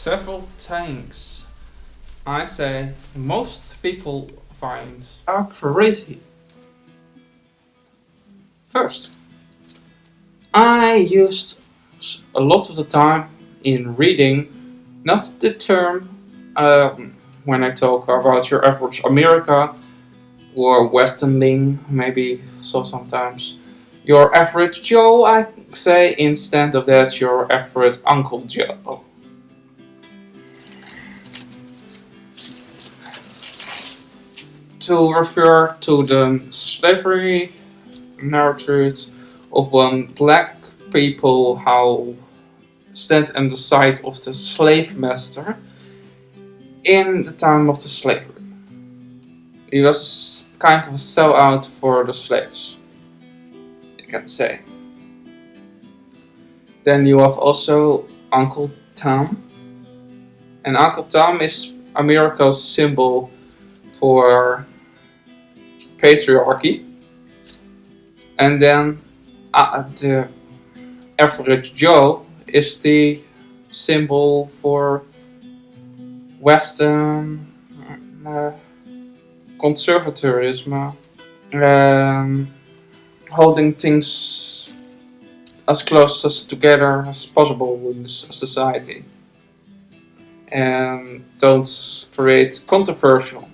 several things I say most people find are crazy. First, I used a lot of the time in reading not the term when I talk about your average America or Westernling, maybe so sometimes. Your average Joe, I say instead of that your average Uncle Joe. To refer to the slavery narrative of when black people how stand on the side of the slave master in the time of the slavery. He was kind of a sellout for the slaves, you can say. Then you have also Uncle Tom. And Uncle Tom is America's symbol for patriarchy. And then the average Joe is the symbol for Western conservatism, holding things as close as together as possible in society, and don't create controversial.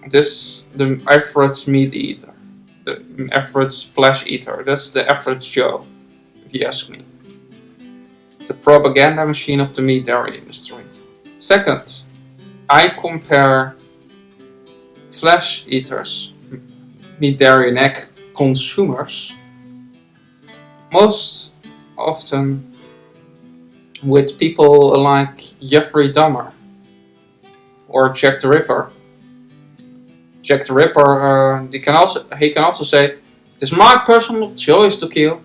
This the average meat eater, the average flesh eater. That's the average Joe, if you ask me. The propaganda machine of the meat dairy industry. Second, I compare flesh eaters, meat dairy and egg consumers, most often with people like Jeffrey Dahmer or Jack the Ripper. Jack the Ripper, he can also say, "It is my personal choice to kill."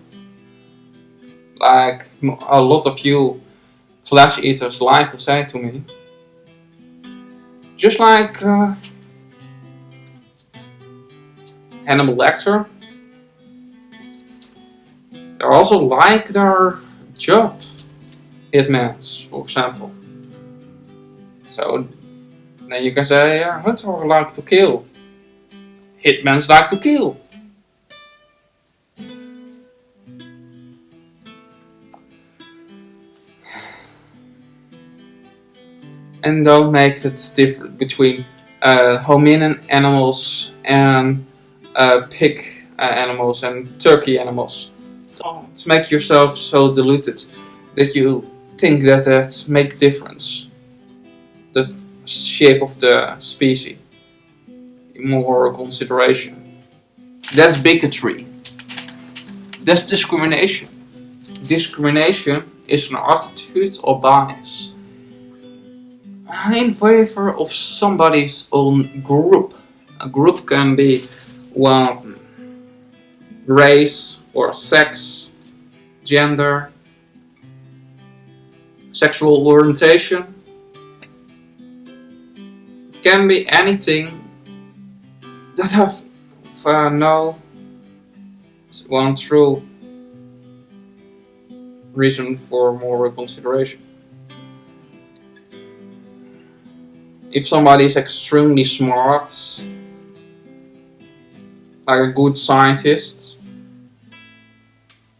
Like a lot of you flesh eaters like to say to me. Just like Hannibal Lecter, they also like their job, hitmans, for example. So then you can say, Hunter like to kill, hitmans like to kill. And don't make it different between hominid animals and pig animals and turkey animals. Don't make yourself so diluted that you think that it makes difference. The shape of the species. More consideration. That's bigotry. That's discrimination. Discrimination is an attitude or bias in favor of somebody's own group. A group can be one race or sex, gender, sexual orientation. It can be anything that have no one true reason for moral consideration. If somebody is extremely smart, like a good scientist,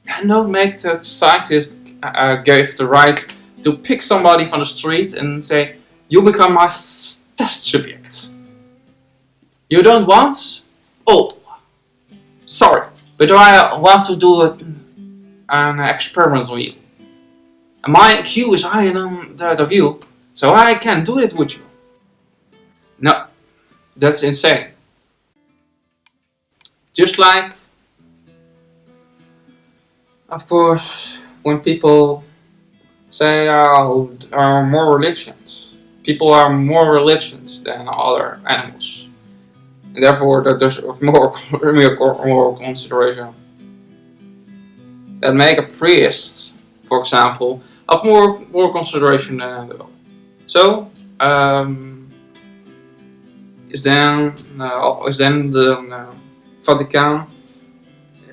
then don't make that scientist give the right to pick somebody from the street and say, "You become my test subject." You don't want? Oh, sorry, but I want to do an experiment on you. And my IQ is higher than that of you, so I can do it with you. No, that's insane. Just like, of course, when people say, "Oh, there are more religions," people are more religions than other animals. And therefore, that there's more consideration. That make a priest, for example, have more consideration than an animal. So, is then the Vatican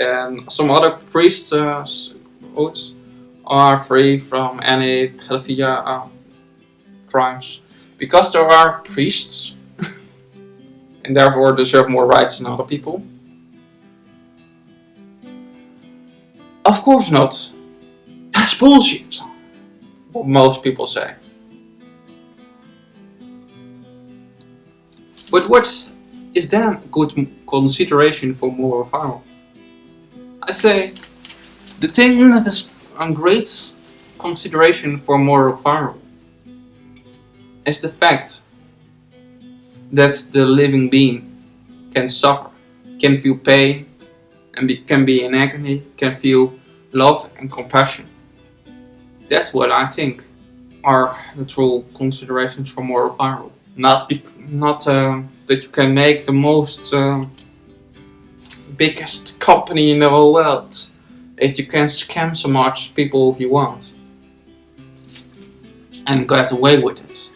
and some other priests are free from any pedophilia crimes because there are priests and therefore deserve more rights than other people? Of course not. That's bullshit, what most people say. But what is then good consideration for moral viral? I say, the thing that is a great consideration for moral viral is the fact that the living being can suffer, can feel pain, and can be in agony, can feel love and compassion. That's what I think are the true considerations for moral viral. Not that you can make the most biggest company in the whole world, that you can scam so much people if you want and get away with it.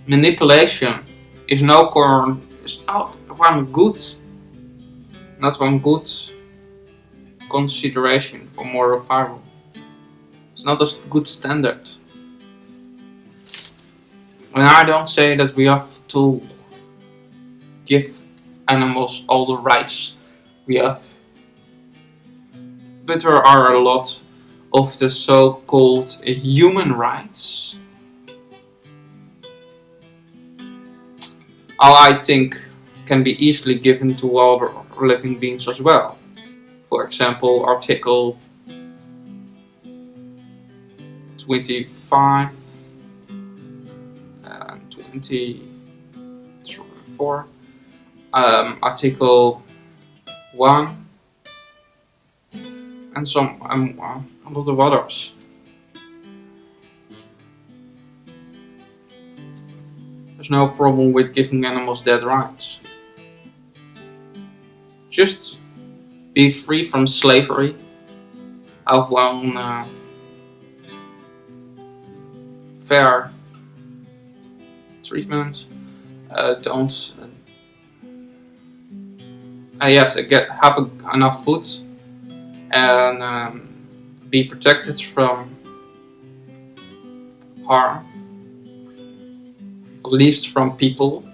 Manipulation is not one good consideration for moral viral. It's not a good standard. And I don't say that we have to give animals all the rights we have. But there are a lot of the so-called human rights. I think can be easily given to other living beings as well. For example, Article 25 and 24, Article 1 and a lot of others. There's no problem with giving animals that rights. Just be free from slavery, have one fair treatment. Don't. Yes, have enough food and be protected from harm, at least from people.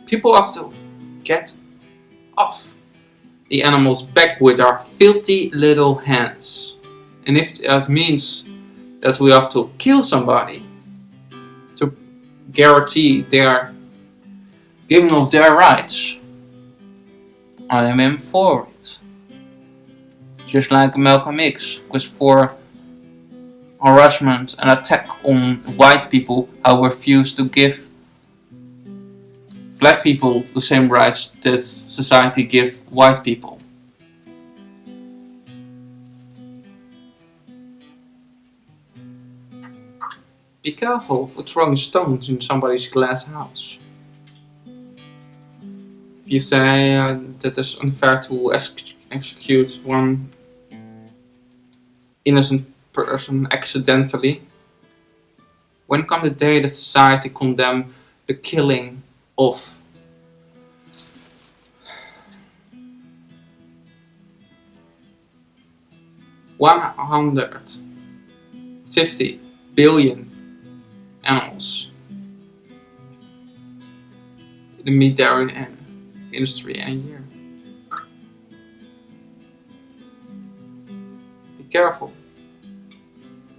People have to get off the animal's back with our filthy little hands. And if that means that we have to kill somebody to guarantee their giving of their rights, I am in for it. Just like Malcolm X was for harassment and attack on white people who refused to give black people the same rights that society gives white people. Be careful for throwing stones in somebody's glass house. If you say that it's unfair to execute one innocent person accidentally, when comes the day that society condemns the killing of $150 billion animals in the meat dairy industry any year? Be careful.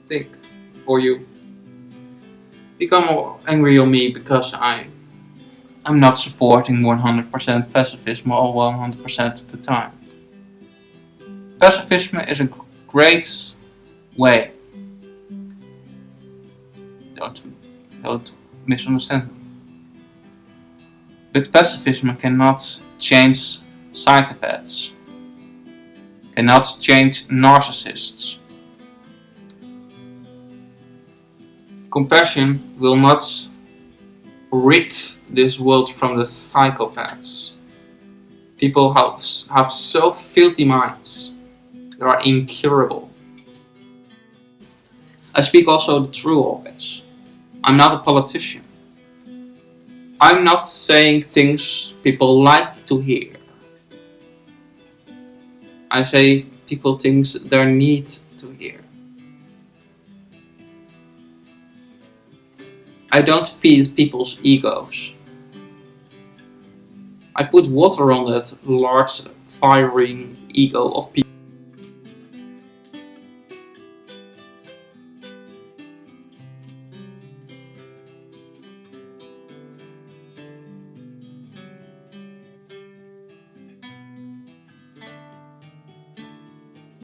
Think before you become angry on me because I'm not supporting 100% pacifism all 100% of the time. Pacifism is a great way. Don't misunderstand me. But pacifism cannot change psychopaths, cannot change narcissists. Compassion will not rid this world from the psychopaths. People have so filthy minds, they are incurable. I speak also the truth always. I'm not a politician. I'm not saying things people like to hear. I say people things they need to hear. I don't feed people's egos. I put water on that large firing ego of people.